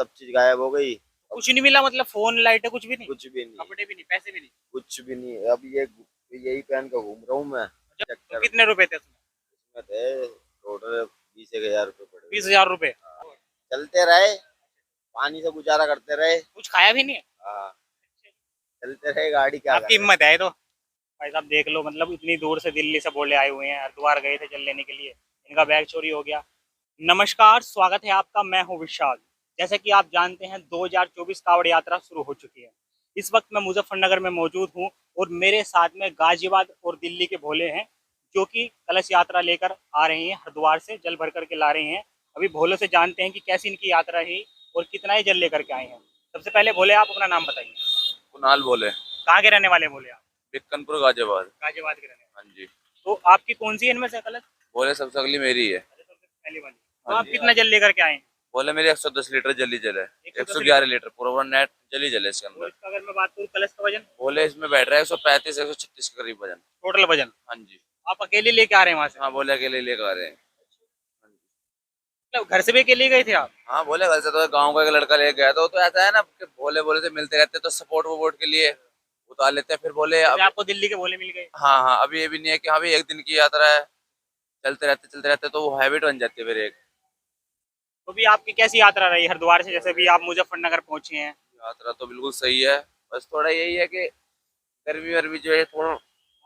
सब चीज गायब हो गई। कुछ नहीं मिला, मतलब फोन लाइट कुछ भी नहीं, कुछ भी नहीं, कपड़े भी नहीं, पैसे भी नहीं? कुछ भी नहीं। अब ये यही पहन के घूम रहा हूँ मैं। तो चक्कर कितने रुपए थे उसमें? में थे टोटल 20,000 रुपये पड़े हुए। 20,000 रुपए? चलते रहे, पानी से गुजारा करते रहे। कुछ खाया भी नहीं है? हाँ, चलते रहे, गाड़ी क्या आपकी करे। हिम्मत है ये तो। भाई साहब देख लो, मतलब इतनी दूर से दिल्ली से बोले आए हुए हैं, हरिद्वार गए थे जल लेने के लिए, इनका बैग चोरी हो गया। नमस्कार, स्वागत है आपका, मैं हूं विशाल। जैसे कि आप जानते हैं 2024 कावड़ यात्रा शुरू हो चुकी है। इस वक्त मैं मुजफ्फरनगर में मौजूद हूं और मेरे साथ में गाजियाबाद और दिल्ली के भोले हैं, जो कि कलश यात्रा लेकर आ रहे हैं, हरिद्वार से जल भर करके ला रहे हैं। अभी भोले से जानते हैं कि कैसी इनकी यात्रा है और कितना ही जल लेकर के आए हैं। सबसे पहले भोले आप अपना नाम बताइए। कुणाल बोले। कहाँ के रहने वाले भोले आप? बिक्कनपुर गाजियाबाद। गाजियाबाद के रहने हाँ जी। वाले। तो आपकी कौन सी इनमें से कलश? बोले सबसे अगली मेरी है। अच्छा, सबसे पहली वाली। तो हाँ आप जी। कितना जल लेकर के आए हैं? बोले मेरी 110 लीटर जली जल है। 110 111 लीटर पूरा नेट जली जल है इसके और अंदर। इसका अगर मैं बात करूँ कलश का वजन? बोले इसमें बैठ रहा है 135 136 के करीब वजन। टोटल वजन? हाँ जी। आप अकेले लेके आ रहे हैं वहां से? हाँ बोले अकेले लेकर आ रहे हैं। मतलब घर से भी अकेले गए थे आप? हाँ बोले घर से तो गाँव का एक लड़का लेके गया तो ऐसा है ना कि भोले बोले से मिलते रहते तो सपोर्ट वपोर्ट के लिए उतार लेते हैं। फिर बोले अब जैसे आपको दिल्ली के भोले मिल गए? हाँ हाँ अभी ये भी नहीं है कि हाँ भी एक दिन की यात्रा है, चलते रहते तो वो हैबिट बन जाती है फिर एक। तो भी आपकी कैसी यात्रा रही हरिद्वार से, जैसे भी आप मुजफ्फरनगर पहुंचे हैं? यात्रा तो बिल्कुल सही है, बस थोड़ा यही है कि गर्मी वर्मी जो है थोड़ा।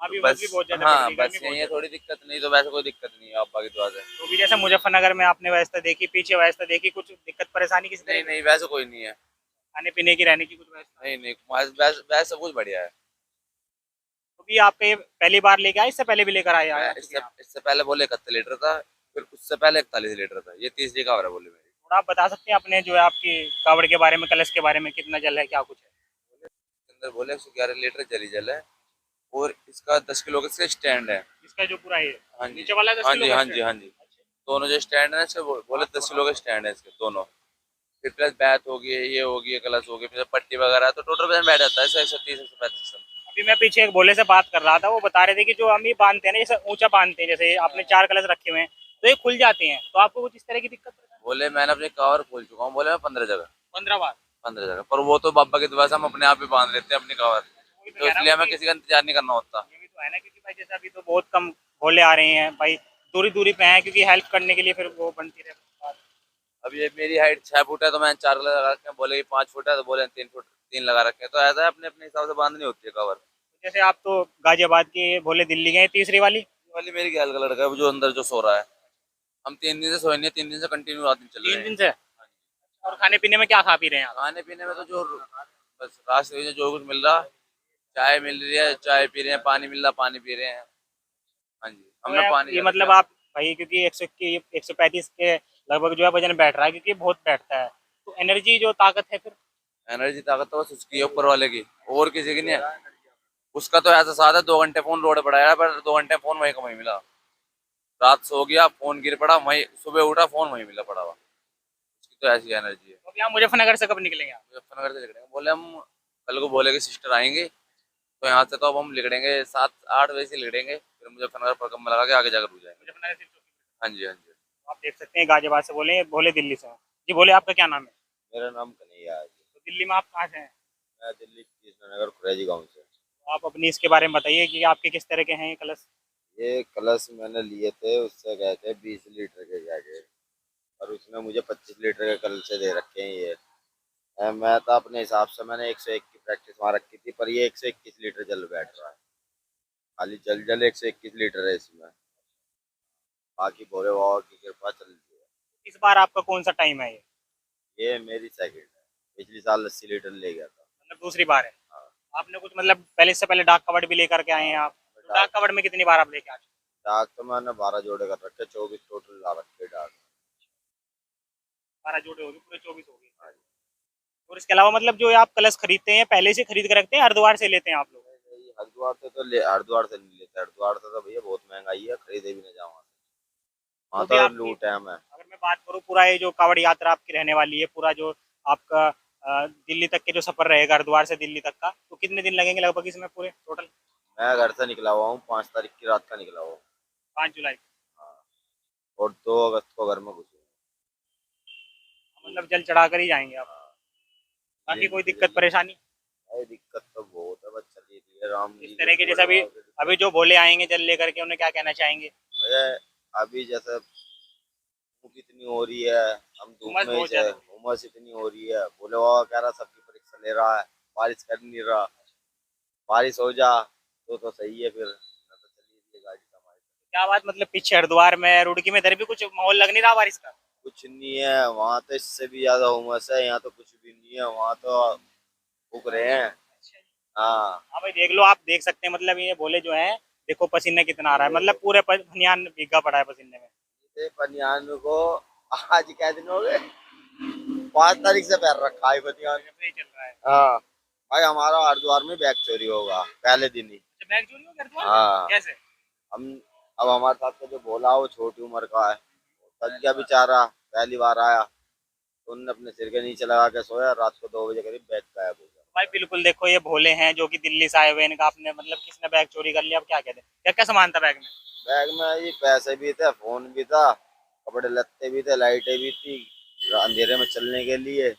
अभी बस बस भी बहुत ज्यादा पड़ हाँ रही, गर्मी बस बहुत यही है, ज्यादा। थोड़ी दिक्कत नहीं तो वैसे कोई दिक्कत नहीं है। आप बाकी दुआ से तो भी जैसे मुजफ्फरनगर में आपने व्यवस्था देखी, पीछे व्यवस्था देखी, कुछ दिक्कत परेशानी किसी तरह नहीं की? नहीं वैसे कोई नहीं है। खाने पीने की, रहने की कुछ व्यवस्था? नहीं नहीं वैसे सब कुछ बढ़िया है। तो भी आप ये पहली बार लेके आए, इससे पहले भी लेकर आए मैं आ चुके इससे हैं आप? इससे पहले बोले 31 लीटर था, फिर उससे पहले 41 लीटर था, ये तीसरी कावर है बोले मेरी। थोड़ा आप बता सकते हैं अपने जो है आपकी कावड़ के बारे में, कलश के बारे में, कितना जल है, क्या कुछ है? इसके अंदर बोले 111 लीटर जली जल है और इसका 10 किलो का इसका स्टैंड है। इसका जो पूरा है हाँ जी नीचे वाला 10 हाँ किलो जी का हाँ जी स्टैंड? हाँ जी। दोनों जो स्टैंड है इसके बोले 10 किलो का स्टैंड है इसके दोनों। फिर प्लस बैत होगी, ये होगी, कलश होगी, फिर पट्टी वगैरह तो टोटल वजन बैठ जाता है 130 135। अभी मैं पीछे एक भोले से बात कर रहा था, वो बता रहे थे कि जो हम ये बांधते हैं ना, जैसे ऊंचा बांधते हैं, जैसे आपने 4 कलश रखे हुए हैं तो ये खुल जाते हैं, तो आपको कुछ इस तरह की दिक्कत? बोले मैंने अपनी कवर खोल चुका हूँ, बोले मैं 15 जगह। 15 बार? 15 जगह, पर वो तो बाबा की दुआ से हम अपने आप ही बांध लेते हैं अपनी कवर। वही तो तो कह रहा इसलिए हूँ हमें कि किसी का इंतजार नहीं करना होता। ये भी तो है ना, क्योंकि भाई जैसे अभी तो बहुत कम भोले आ रहे हैं भाई, दूरी दूरी पे हैं, क्योंकि हेल्प करने के लिए फिर वो बनती रहे बात। अब ये मेरी हाइट 6 फुट है तो मैंने 4 लगा रखे हैं, बोले कि 5 फुट है तो बोले 3 फुट 3 लगा रखे हैं, तो ऐसा है अपने अपने हिसाब से बांधनी होती है कवर। जैसे आप तो गाजियाबाद के भोले दिल्ली गए, तीसरी वाली? ये वाली मेरी गैल का लड़का है वो जो अंदर जो सो रहा है। हम 3 दिन से सोए नहीं है, 3 दिन से कंटिन्यू रात दिन चल रहे 3 दिन हैं। से? और खाने पीने में क्या खा पी रहे हैं आप? खाने पीने में तो जो बस रास्ते में जो कुछ मिल रहा, चाय मिल रही है चाय पी रहे हैं, पानी मिल रहा पानी पी रहे हैं। हाँ जी तो हमने पानी ये ज्यादा मतलब पिया। आप भाई, क्योंकि 135 के लगभग जो है वजन बैठ रहा है, क्योंकि बहुत बैठता है, तो एनर्जी जो ताकत है फिर? एनर्जी ताकत तो बस उसकी है ऊपर वाले की, और किसी की नहीं है। उसका तो ऐसा साथ है 2 घंटे फोन रोड पड़ा है, पर 2 घंटे फोन वहीं का वहीं मिला। रात सो गया फोन गिर पड़ा वहीं, सुबह उठा फोन वहीं मिला पड़ा हुआ। उसकी तो ऐसी एनर्जी है। तो अभी आप मुजफ्फरनगर से कब निकलेंगे आप? मुजफ्फरनगर से निकलेंगे, बोले हम कल को बोले कि सिस्टर आएंगे, तो यहाँ से तो अब हम निकलेंगे 7 8 बजे से निकलेंगे, फिर मुजफ्फरनगर पर कम लगा के आगे जाकर रुक जाएंगे। मुजफ्फरनगर से चौकी? हाँ जी हाँ जी। तो आप देख सकते हैं गाजियाबाद से बोले, भोले दिल्ली से हैं। जी भोले, आपका क्या नाम है? मेरा नाम कन्हैया है। तो दिल्ली में आप कहाँ से हैं? मैं दिल्ली कृष्णनगर खुरेजी गांव से। तो आप अपनी इसके बारे में बताइए कि आपके किस तरह के हैं ये कलश? ये कलश मैंने लिए थे, उससे गए थे 20 लीटर के जाके, और उसमें मुझे 25 लीटर के कल से दे रखे हैं ये। मैं तो अपने हिसाब से मैंने 101 की प्रैक्टिस वहाँ रखी थी, पर ये 121 लीटर जल बैठ रहा है। खाली जल जल 121 लीटर है इसमें। बाकी भोले बाबा की कृपा चल रही है। इस बार आपका कौन सा टाइम है ये मेरी सेकंड है। पिछली साल 80 लीटर ले गया था। मतलब दूसरी बार है? हाँ। आपने कुछ मतलब पहले से पहले डाक कवड़ भी लेकर के आए हैं आप? तो डाक कवड़ में कितनी बार आप लेके आ चुके डाक तो मैंने 12 जोड़े कर रखे, 24 टोटल ला रखे डाक। हैं? 12 जोड़े हो गए, पूरे 24 हो गए। और इसके अलावा मतलब जो आप कलश खरीदते हैं पहले से खरीद कर रखते हैं, हरिद्वार से लेते हैं आप लोग? हरिद्वार से तो हरिद्वार से नहीं लेते। हरिद्वार से तो भैया बहुत महंगाई है, खरीदे भी नहीं जाऊँ। तो वहाँ भी तो आपकी, लूट है। मैं अगर मैं बात करूँ पूरा ये जो कावड़ यात्रा आपकी रहने वाली है, पूरा जो आपका दिल्ली तक के जो सफर रहेगा हरिद्वार से दिल्ली तक का, तो कितने दिन लगेंगे लगभग इसमें पूरे टोटल? मैं घर से निकला हुआ हूँ 5 तारीख की रात का निकला हुआ हूँ। 5 जुलाई? हाँ, और 2 अगस्त को घर में घुसूँ। मतलब जल चढ़ा कर ही जाएंगे आप। बाकी कोई दिक्कत परेशानी भाई दिक्कत तो बहुत है, बस चली रही है राम इस जी तरह के? जैसे अभी अभी जो भोले आएंगे जल लेकर के, उन्हें क्या कहना चाहेंगे? भैया अभी जैसे धूप इतनी हो रही है, हम धूप उमस में ही बहुत से, ज्यादा उमस इतनी हो रही है, भोले बाबा कह रहा सबकी परीक्षा ले रहा है, बारिश कर नहीं रहा, बारिश हो जा तो सही है, फिर ना तो चली रही है गाड़ी हमारी। क्या बात, मतलब पीछे हरिद्वार में रुड़की में इधर भी कुछ माहौल लग नहीं रहा बारिश का? कुछ नहीं है वहाँ, तो इससे भी ज्यादा उमस है, यहाँ तो कुछ भी नहीं है, वहाँ तो फूक रहे हैं। हाँ हाँ भाई देख लो, आप देख सकते हैं, मतलब ये भोले जो है, देखो पसीना कितना आ रहा है, मतलब पूरे बनियान भीगा पड़ा है पसीने में। ये बनियान को आज क्या दिन हो गए, 5 तारीख से पहन रखा है बनियान। जब से ही चल रहा है। हाँ भाई हमारा हरिद्वार में बैग चोरी होगा पहले दिन ही। अच्छा, बैग चोरी हो गया हरिद्वार में? हाँ कैसे? हम, अब हमारे साथ का जो भोला है, वो छोटी उम्र का है, थक गया बेचारा, पहली बार आया, तो उनने अपने सिर के नीचे लगा के सोया, रात को 2 बजे करीब बैग गायब हो गया। भाई बिल्कुल, देखो ये भोले हैं जो कि दिल्ली से आए हुए हैं, इनका आपने मतलब किसने बैग चोरी कर लिया, अब क्या कहते हैं? क्या क्या सामान था बैग में? बैग में ये पैसे भी थे, फोन भी था, कपड़े लत्ते भी थे, लाइटें भी थी अंधेरे में चलने के लिए,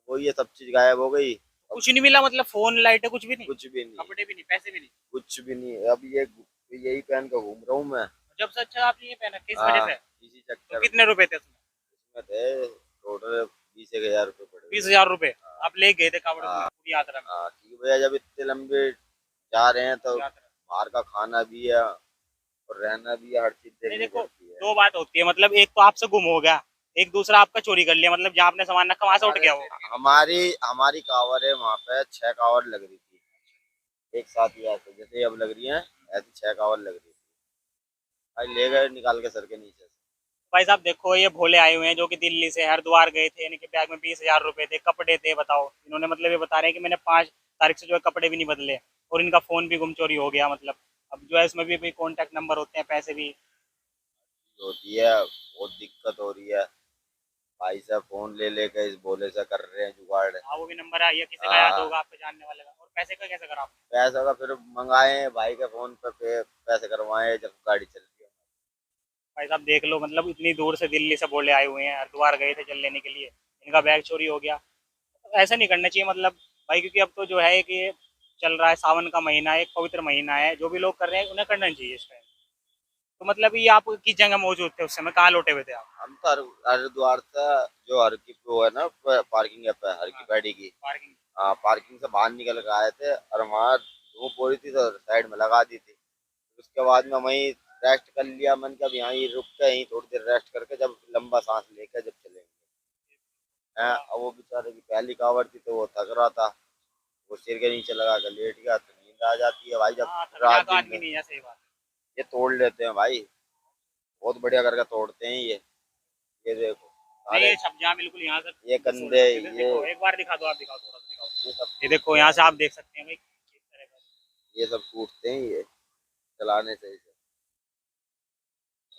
वो ये सब चीज गायब हो गई। अब कुछ नहीं मिला, मतलब फोन लाइट कुछ भी नहीं? कुछ भी नहीं, कपड़े भी नहीं, पैसे भी नहीं? कुछ भी नहीं, अब ये यही पहन के घूम रहा हूँ मैं। जब से अच्छा आपने ये पहना, किस वजह हाँ से? इसी तो चक्कर कितने रुपए थे उसमें? में थे, टोटल 20,000 रुपये पड़े। 20,000 रुपए हाँ आप ले गए थे कावड़ में हाँ पूरी यात्रा में? हाँ, क्योंकि भैया जब इतने लंबे जा रहे हैं तो यात्रा बाहर का खाना भी है और रहना भी है, हर चीज नहीं, देखनी देखो पड़ती है। दो बात होती है, मतलब एक तो आपसे गुम हो गया, एक दूसरा आपका चोरी कर लिया, मतलब जहाँ आपने सामान रखा वहां से उठ गया वो। हमारी हमारी कावर है वहाँ पे, 6 कावर लग रही थी एक साथ ही, ऐसे जैसे अब लग रही है, ऐसी 6 कावर लग रही थी, भाई ले गए निकाल के सर के नीचे से। भाई साहब देखो, ये भोले आए हुए हैं जो कि दिल्ली से हरिद्वार गए थे, इनके बैग में 20,000 रुपए थे, कपड़े थे, बताओ। इन्होंने मतलब ये बता रहे हैं कि मैंने 5 तारीख से जो है कपड़े भी नहीं बदले, और इनका फोन भी गुम चोरी हो गया, मतलब अब जो है इसमें भी कॉन्टेक्ट नंबर होते हैं, पैसे भी। होती है, बहुत दिक्कत हो रही है, भाई साहब फोन ले लेके इस भोले से कर रहे हैं जुगाड़। हाँ वो भी नंबर है, या किसी का याद हाँ होगा आपको जानने वाले का। और पैसे का कैसे करा आपने? पैसा का फिर मंगाए भाई के फोन पे पैसे करवाए जब गाड़ी चल रही है। भाई साहब देख लो, मतलब इतनी दूर से दिल्ली से भोले आए हुए हैं, हरिद्वार गए थे जल लेने के लिए, इनका बैग चोरी हो गया। तो ऐसा नहीं करना चाहिए, मतलब भाई, क्योंकि अब तो जो है कि चल रहा है सावन का महीना, एक पवित्र महीना है, जो भी लोग कर रहे हैं उन्हें करना चाहिए इस टाइम। तो मतलब ये आप किस जगह मौजूद थे उस समय, कहाँ लौटे हुए थे आप? हम तो हरिद्वार से, जो हर की वो है ना पार्किंग है हर की पैड़ी की, पार्किंग? हाँ पार्किंग से बाहर निकल के आए थे, और वहाँ धूप हो रही थी तो साइड में लगा दी थी, उसके बाद में वहीं रेस्ट कर लिया, मन का यहाँ ही रुक के यहीं थोड़ी देर रेस्ट करके जब लंबा सांस लेकर जब चलेंगे। हाँ, और वो बेचारे की पहली कावड़ थी तो वो थक रहा था, वो सिर के नीचे लगा कर लेट गया, तो नींद आ जाती है भाई जब हाँ, थक रात जाता दिन आदमी, में। नहीं है, सही बात ये तोड़ लेते हैं भाई, बहुत बढ़िया करके तोड़ते हैं ये देखो है। नहीं, सारे, ये छप जा बिल्कुल यहाँ से। ये कंधे, देखो एक बार दिखा दो, आप दिखाओ, थोड़ा सा दिखाओ। ये सब ये देखो यहाँ से आप देख सकते हैं भाई किस तरह का। ये सब टूटते हैं ये चलाने से इसे।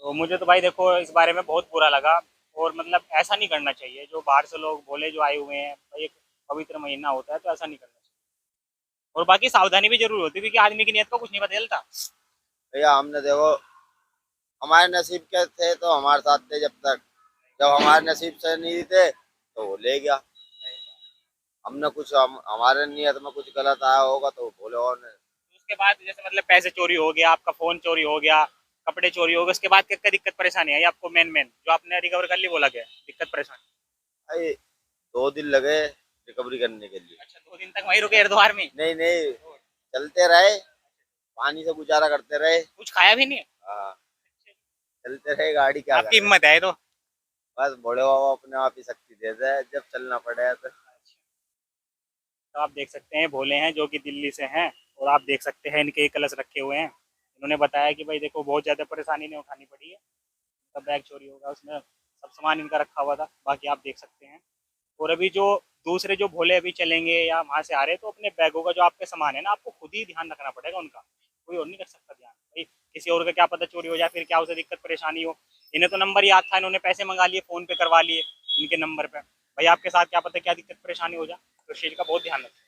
तो मुझे तो भाई देखो इस बारे में बहुत बुरा लगा, और मतलब ऐसा नहीं करना चाहिए, जो बाहर से लोग भोले जो आए हुए हैं भाई, एक पवित्र महीना होता है तो ऐसा नहीं करना चाहिए। और बाकी सावधानी भी जरूर होती है, क्योंकि आदमी की नियत को कुछ नहीं बदलता। भैया हमने देखो, हमारे नसीब के थे तो हमारे साथ थे जब तक, जब हमारे नसीब से नहीं थे तो वो ले गया। हमने कुछ हमारे नियत में कुछ गलत आया होगा तो बोले और ने। उसके बाद जैसे मतलब पैसे चोरी हो गया, आपका फोन चोरी हो गया, कपड़े चोरी हो गए, उसके बाद क्या क्या दिक्कत परेशानी आई आपको? मेन जो आपने रिकवर कर ली बोला गया दिक्कत परेशानी? भाई 2 दिन लगे रिकवरी करने के लिए। अच्छा, 2 दिन तक वहीं रुके हरिद्वार में? नहीं नहीं, चलते रहे, पानी से गुजारा करते रहे। कुछ खाया भी नहीं? हाँ चलते रहे, गाड़ी क्या आपकी करे, हिम्मत है तो। बस बड़े बाबा अपने आप ही शक्ति दे दे जब चलना पड़े तो। तो आप देख सकते हैं भोले हैं जो कि दिल्ली से हैं, और आप देख सकते हैं इनके कलश रखे हुए हैं। इन्होंने बताया कि भाई देखो बहुत ज़्यादा परेशानी इन्हें उठानी पड़ी है, इनका बैग चोरी होगा, उसमें सब सामान इनका रखा हुआ था, बाकी आप देख सकते हैं। और अभी जो दूसरे जो भोले अभी चलेंगे या वहाँ से आ रहे हैं, तो अपने बैगों का जो आपके सामान है ना, आपको खुद ही ध्यान रखना पड़ेगा उनका, कोई और नहीं कर सकता ध्यान भाई। किसी और का क्या पता चोरी हो जाए, फिर क्या उसे दिक्कत परेशानी हो। इन्हें तो नंबर याद था, इन्होंने पैसे मंगा लिए, फ़ोन पे करवा लिए इनके नंबर पे, भाई आपके साथ क्या पता क्या दिक्कत परेशानी हो जाए, तो इस चीज़ का बहुत ध्यान रखें।